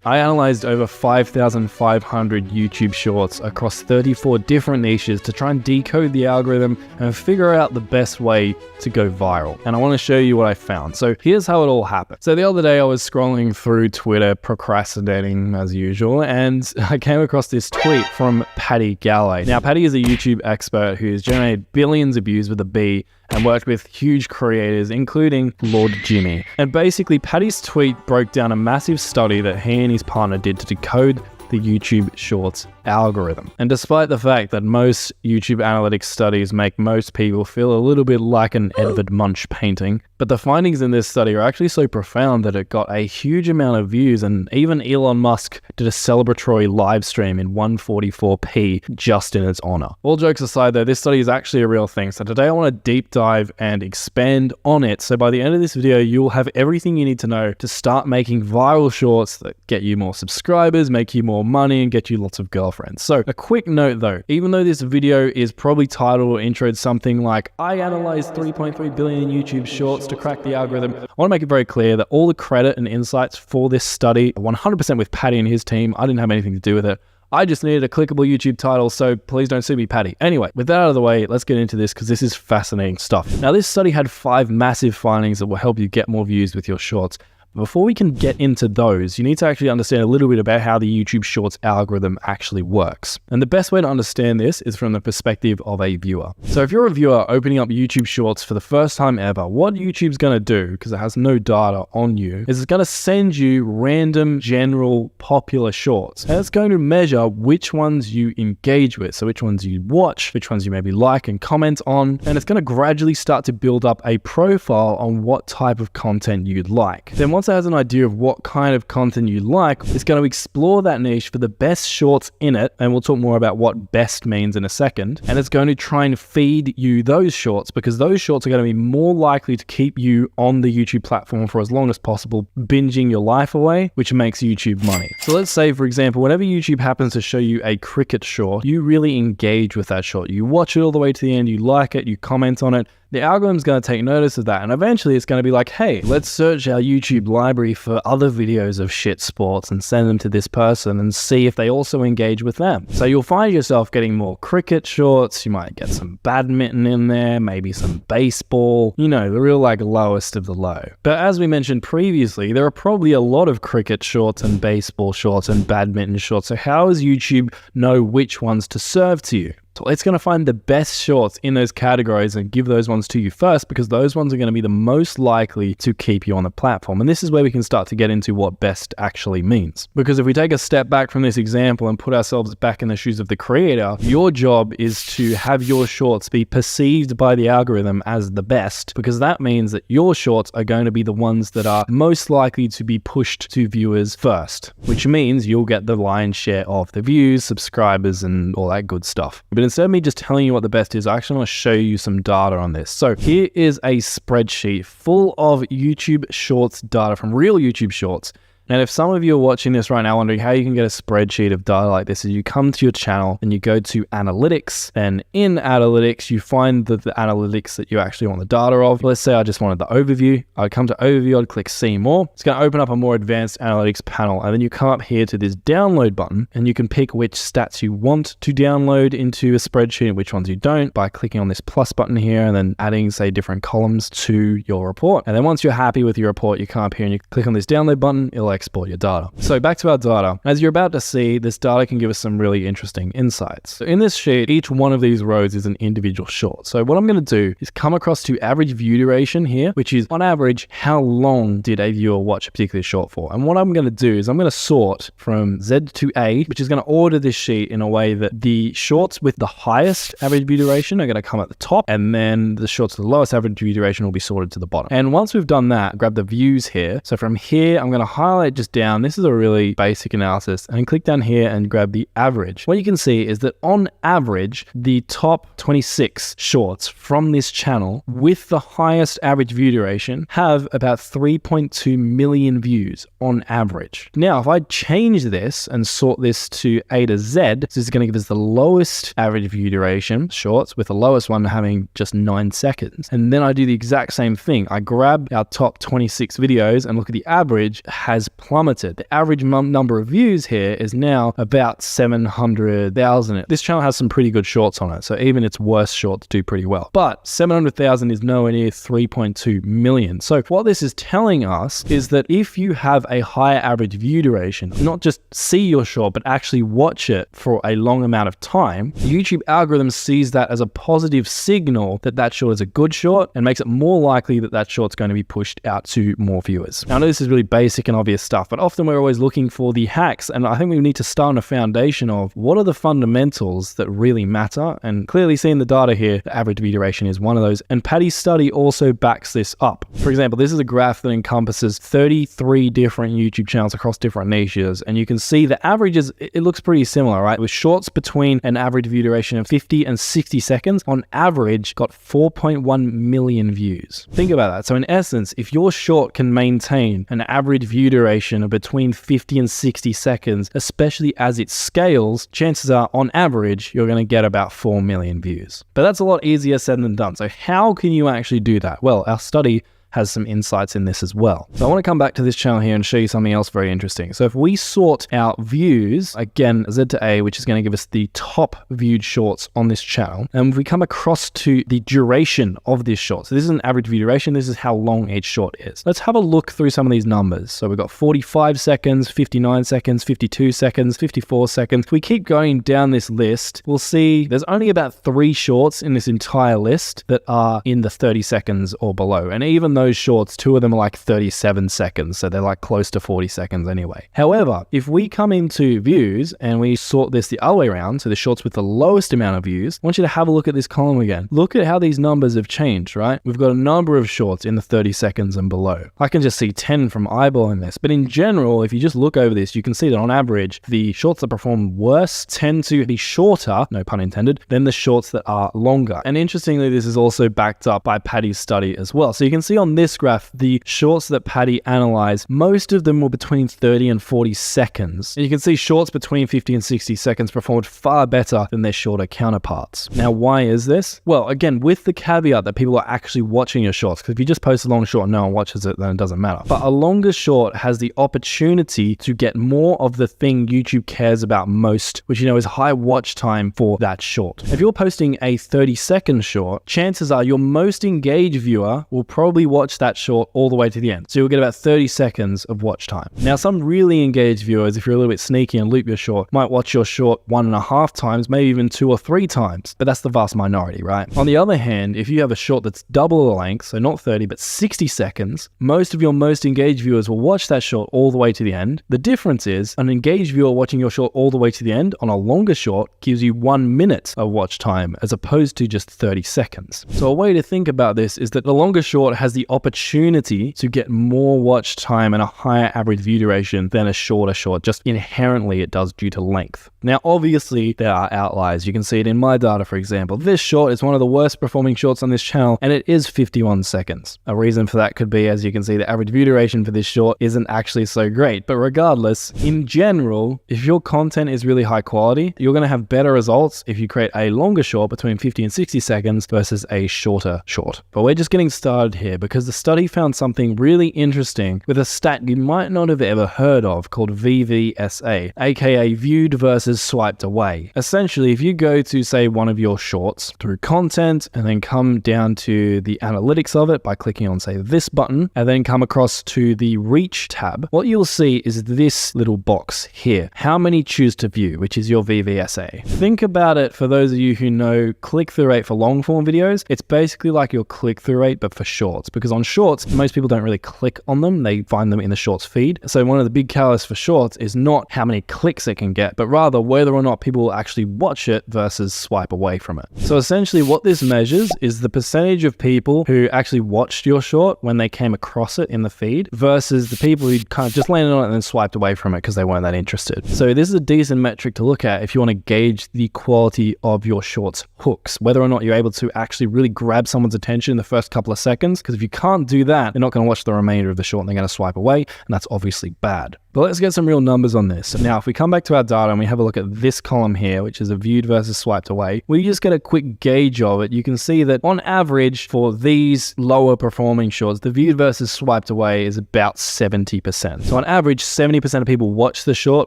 I analyzed over 5,500 YouTube shorts across 34 different niches to try and decode the algorithm and figure out the best way to go viral. And I want to show you what I found. So here's how it all happened. So the other day I was scrolling through Twitter, procrastinating as usual, and I came across this tweet from Paddy Galley. Now, Paddy is a YouTube expert who's generated billions of views with a B and worked with huge creators, including Lord Jimmy. And basically, Paddy's tweet broke down a massive study that he and his partner did to decode the YouTube Shorts algorithm. And despite the fact that most YouTube analytics studies make most people feel a little bit like an Edvard Munch painting, but the findings in this study are actually so profound that it got a huge amount of views, and even Elon Musk did a celebratory live stream in 144p just in its honor. All jokes aside though, this study is actually a real thing, so today I want to deep dive and expand on it, so by the end of this video you'll have everything you need to know to start making viral shorts that get you more subscribers, make you more money, and get you lots of girlfriends. So a quick note though, even though this video is probably titled or introed something like I analyzed 3.3 billion YouTube shorts to crack the algorithm, I want to make it very clear that all the credit and insights for this study are 100% with Paddy and his team. I didn't have anything to do with it. I just needed a clickable YouTube title, so please don't sue me, Paddy. Anyway, with that out of the way, let's get into this because this is fascinating stuff. Now, this study had 5 massive findings that will help you get more views with your shorts. Before we can get into those, you need to actually understand a little bit about how the YouTube Shorts algorithm actually works. And the best way to understand this is from the perspective of a viewer. So if you're a viewer opening up YouTube Shorts for the first time ever, what YouTube's going to do, because it has no data on you, is it's going to send you random, general, popular shorts. And it's going to measure which ones you engage with. So which ones you watch, which ones you maybe like and comment on. And it's going to gradually start to build up a profile on what type of content you'd like. Then once it has an idea of what kind of content you like, it's going to explore that niche for the best shorts in it, and we'll talk more about what best means in a second, and it's going to try and feed you those shorts because those shorts are going to be more likely to keep you on the YouTube platform for as long as possible, binging your life away, which makes YouTube money. So let's say, for example, whenever YouTube happens to show you a cricket short, you really engage with that short. You watch it all the way to the end, you like it, you comment on it. The algorithm's going to take notice of that, and eventually it's going to be like, hey, let's search our YouTube library for other videos of shit sports and send them to this person and see if they also engage with them. So you'll find yourself getting more cricket shorts, you might get some badminton in there, maybe some baseball, you know, the real like lowest of the low. But as we mentioned previously, there are probably a lot of cricket shorts and baseball shorts and badminton shorts, so how does YouTube know which ones to serve to you? So it's going to find the best shorts in those categories and give those ones to you first because those ones are going to be the most likely to keep you on the platform. And this is where we can start to get into what best actually means. Because if we take a step back from this example and put ourselves back in the shoes of the creator, your job is to have your shorts be perceived by the algorithm as the best, because that means that your shorts are going to be the ones that are most likely to be pushed to viewers first, which means you'll get the lion's share of the views, subscribers, and all that good stuff. But instead of me just telling you what the best is, I actually want to show you some data on this. So here is a spreadsheet full of YouTube Shorts data from real YouTube Shorts. And if some of you are watching this right now wondering how you can get a spreadsheet of data like this, is you come to your channel and you go to analytics, and in analytics you find the analytics that you actually want the data of. Let's say I just wanted the overview. I'd come to overview, I'd click see more. It's going to open up a more advanced analytics panel, and then you come up here to this download button and you can pick which stats you want to download into a spreadsheet and which ones you don't by clicking on this plus button here and then adding, say, different columns to your report. And then once you're happy with your report, you come up here and you click on this download button, it'll export your data. So back to our data. As you're about to see, this data can give us some really interesting insights. So in this sheet, each one of these rows is an individual short. So what I'm going to do is come across to average view duration here, which is on average, how long did a viewer watch a particular short for? And what I'm going to do is I'm going to sort from Z to A, which is going to order this sheet in a way that the shorts with the highest average view duration are going to come at the top, and then the shorts with the lowest average view duration will be sorted to the bottom. And once we've done that, grab the views here. So from here, I'm going to highlight just down. This is a really basic analysis, and click down here and grab the average. What you can see is that on average, the top 26 shorts from this channel with the highest average view duration have about 3.2 million views on average. Now, if I change this and sort this to A to Z, this is going to give us the lowest average view duration shorts, with the lowest one having just 9 seconds. And then I do the exact same thing. I grab our top 26 videos and look at the average has plummeted. The average number of views here is now about 700,000. This channel has some pretty good shorts on it, so even its worst shorts do pretty well. But 700,000 is nowhere near 3.2 million. So what this is telling us is that if you have a higher average view duration, not just see your short, but actually watch it for a long amount of time, the YouTube algorithm sees that as a positive signal that that short is a good short and makes it more likely that that short's going to be pushed out to more viewers. Now, I know this is really basic and obvious stuff, but often we're always looking for the hacks, and I think we need to start on a foundation of what are the fundamentals that really matter, and clearly seeing the data here, the average view duration is one of those, and Paddy's study also backs this up. For example, this is a graph that encompasses 33 different YouTube channels across different niches, and you can see the averages, it looks pretty similar, right? With shorts between an average view duration of 50 and 60 seconds, on average got 4.1 million views. Think about that. So in essence, if your short can maintain an average view duration of between 50 and 60 seconds, especially as it scales, chances are on average, you're going to get about 4 million views. But that's a lot easier said than done. So how can you actually do that? Well, our study has some insights in this as well. So I want to come back to this channel here and show you something else very interesting. So if we sort out views, again, Z to A, which is going to give us the top viewed shorts on this channel, and if we come across to the duration of this short, so this is an average view duration, this is how long each short is. Let's have a look through some of these numbers. So we've got 45 seconds, 59 seconds, 52 seconds, 54 seconds. If we keep going down this list, we'll see there's only about 3 shorts in this entire list that are in the 30 seconds or below. And even those shorts, 2 of them are like 37 seconds, so they're like close to 40 seconds anyway. However, if we come into views and we sort this the other way around, so the shorts with the lowest amount of views, I want you to have a look at this column again. Look at how these numbers have changed, right? We've got a number of shorts in the 30 seconds and below. I can just see 10 from eyeballing this, but in general, if you just look over this, you can see that on average, the shorts that perform worse tend to be shorter, no pun intended, than the shorts that are longer. And interestingly, this is also backed up by Paddy's study as well. So you can see on this graph, the shorts that Paddy analyzed, most of them were between 30 and 40 seconds. And you can see shorts between 50 and 60 seconds performed far better than their shorter counterparts. Now, why is this? Well, again, with the caveat that people are actually watching your shorts, because if you just post a long short and no one watches it, then it doesn't matter. But a longer short has the opportunity to get more of the thing YouTube cares about most, which is high watch time for that short. If you're posting a 30-second short, chances are your most engaged viewer will probably watch that short all the way to the end. So you'll get about 30 seconds of watch time. Now, some really engaged viewers, if you're a little bit sneaky and loop your short, might watch your short 1.5 times, maybe even 2 or 3 times, but that's the vast minority, right? On the other hand, if you have a short that's double the length, so not 30, but 60 seconds, most of your most engaged viewers will watch that short all the way to the end. The difference is an engaged viewer watching your short all the way to the end on a longer short gives you 1 minute of watch time as opposed to just 30 seconds. So a way to think about this is that the longer short has the opportunity to get more watch time and a higher average view duration than a shorter short. Just inherently it does due to length. Now, obviously there are outliers. You can see it in my data, for example. This short is one of the worst performing shorts on this channel, and it is 51 seconds. A reason for that could be, as you can see, the average view duration for this short isn't actually so great. But regardless, in general, if your content is really high quality, you're going to have better results if you create a longer short between 50 and 60 seconds versus a shorter short. But we're just getting started here because the study found something really interesting with a stat you might not have ever heard of called VVSA, aka viewed versus swiped away. Essentially, if you go to, say, one of your shorts through content and then come down to the analytics of it by clicking on, say, this button, and then come across to the reach tab, what you'll see is this little box here. How many choose to view, which is your VVSA. Think about it, for those of you who know click-through rate for long form videos, it's basically like your click-through rate but for shorts, because on shorts, most people don't really click on them, they find them in the shorts feed. So one of the big catalysts for shorts is not how many clicks it can get, but rather whether or not people will actually watch it versus swipe away from it. So essentially what this measures is the percentage of people who actually watched your short when they came across it in the feed versus the people who kind of just landed on it and then swiped away from it because they weren't that interested. So this is a decent metric to look at if you want to gauge the quality of your shorts hooks, whether or not you're able to actually really grab someone's attention in the first couple of seconds, because if you can't do that, they're not going to watch the remainder of the short and they're going to swipe away, and that's obviously bad. But let's get some real numbers on this. Now, if we come back to our data and we have a look at this column here, which is a viewed versus swiped away, we just get a quick gauge of it. You can see that on average for these lower performing shorts, the viewed versus swiped away is about 70%. So on average, 70% of people watch the short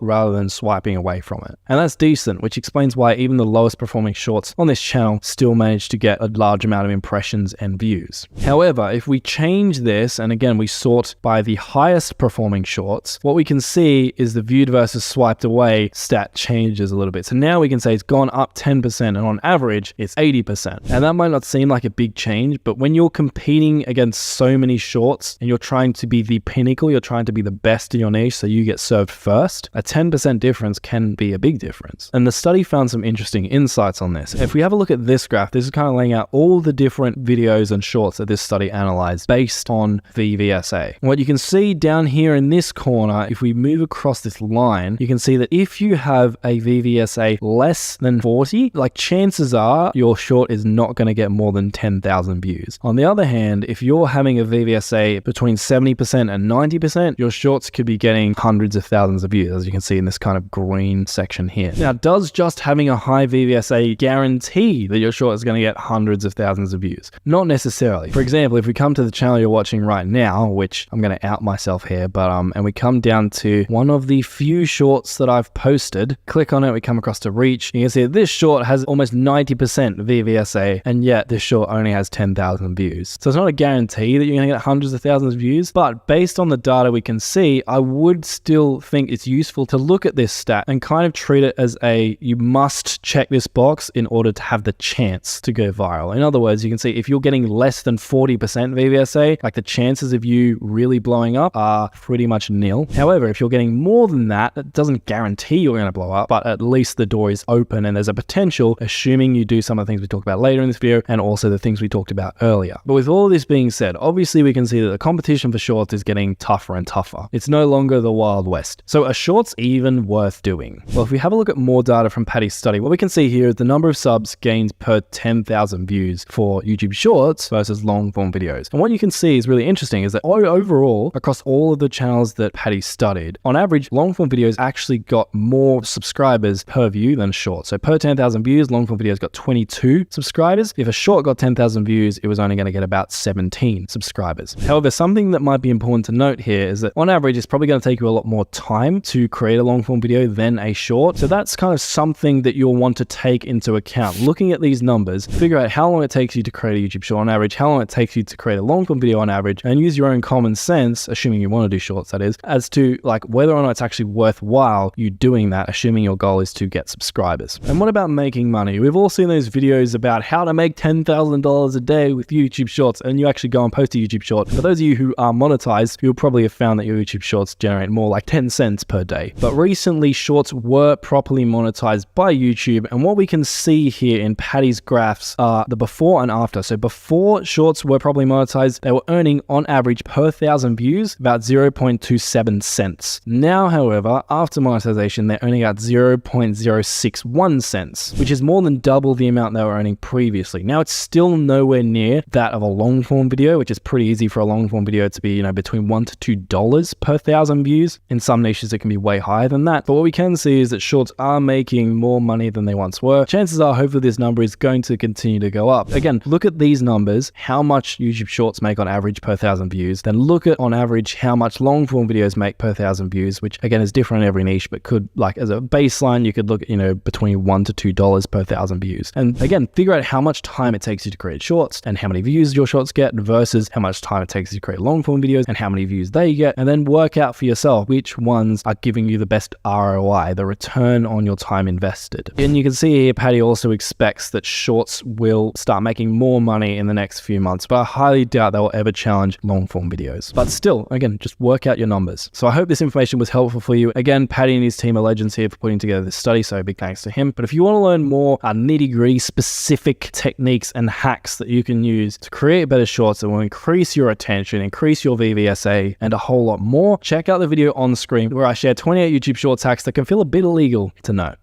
rather than swiping away from it. And that's decent, which explains why even the lowest performing shorts on this channel still manage to get a large amount of impressions and views. However, if we change this, and again, we sort by the highest performing shorts, what we can see is the viewed versus swiped away stat changes a little bit. So now we can say it's gone up 10%, and on average, it's 80%. And that might not seem like a big change, but when you're competing against so many shorts and you're trying to be the pinnacle, you're trying to be the best in your niche, so you get served first, a 10% difference can be a big difference. And the study found some interesting insights on this. If we have a look at this graph, this is kind of laying out all the different videos and shorts that this study analyzed based on VVSA. What you can see down here in this corner, if we move across this line, you can see that if you have a VVSA less than 40, like chances are your short is not going to get more than 10,000 views. On the other hand, if you're having a VVSA between 70% and 90%, your shorts could be getting hundreds of thousands of views, as you can see in this kind of green section here. Now, does just having a high VVSA guarantee that your short is going to get hundreds of thousands of views? Not necessarily. For example, if we come to the channel you're watching right now, which I'm going to out myself here, but and we come down to one of the few shorts that I've posted, click on it, we come across to reach. You can see that this short has almost 90% VVSA, and yet this short only has 10,000 views. So it's not a guarantee that you're going to get hundreds of thousands of views, but based on the data we can see, I would still think it's useful to look at this stat and kind of treat it as you must check this box in order to have the chance to go viral. In other words, you can see if you're getting less than 40% VVSA, like the chances of you really blowing up are pretty much nil. However, if you're getting more than that, it doesn't guarantee you're going to blow up, but at least the door is open and there's a potential, assuming you do some of the things we talked about later in this video and also the things we talked about earlier. But with all this being said, obviously we can see that the competition for shorts is getting tougher and tougher. It's no longer the Wild West. So are shorts even worth doing? Well, if we have a look at more data from Patty's study, what we can see here is the number of subs gained per 10,000 views for YouTube Shorts versus long form videos. And what you can see is really interesting is that overall, across all of the channels that Patty studied, on average, long form videos actually got more subscribers per view than short. So per 10,000 views, long form videos got 22 subscribers. If a short got 10,000 views, it was only going to get about 17 subscribers. However, something that might be important to note here is that on average, it's probably going to take you a lot more time to create a long form video than a short. So that's kind of something that you'll want to take into account. Looking at these numbers, figure out how long it takes you to create a YouTube short on average, how long it takes you to create a long form video on average, and use your own common sense, assuming you want to do shorts, that is, as to like whether or not it's actually worthwhile you doing that, assuming your goal is to get subscribers. And what about making money? We've all seen those videos about how to make $10,000 a day with YouTube Shorts, and you actually go and post a YouTube short. For those of you who are monetized, you'll probably have found that your YouTube Shorts generate more like 10 cents per day. But recently, shorts were properly monetized by YouTube, and what we can see here in Patty's graphs are the before and after. So before shorts were properly monetized, they were earning on average per 1,000 views about 0.27 cents. Now, however, after monetization, they're earning out 0.061 cents, which is more than double the amount they were earning previously. Now, it's still nowhere near that of a long form video, which is pretty easy for a long form video to be, between $1 to $2 per 1,000 views. In some niches, it can be way higher than that. But what we can see is that shorts are making more money than they once were. Chances are, hopefully, this number is going to continue to go up. Again, look at these numbers, how much YouTube Shorts make on average per 1,000 views. Then look at on average how much long form videos make per 1,000 views, which again is different in every niche, but could, like, as a baseline, you could look at, between $1 to $2 per 1,000 views. And again, figure out how much time it takes you to create shorts and how many views your shorts get versus how much time it takes you to create long form videos and how many views they get. And then work out for yourself which ones are giving you the best ROI, the return on your time invested. And you can see here, Patty also expects that shorts will start making more money in the next few months, but I highly doubt they will ever challenge long form videos. But still, again, just work out your numbers. So I hope this information was helpful for you. Again, Patty and his team are legends here for putting together this study, so big thanks to him. But if you want to learn more nitty-gritty specific techniques and hacks that you can use to create better shorts that will increase your attention, increase your VVSA, and a whole lot more, check out the video on screen where I share 28 YouTube Shorts hacks that can feel a bit illegal to know.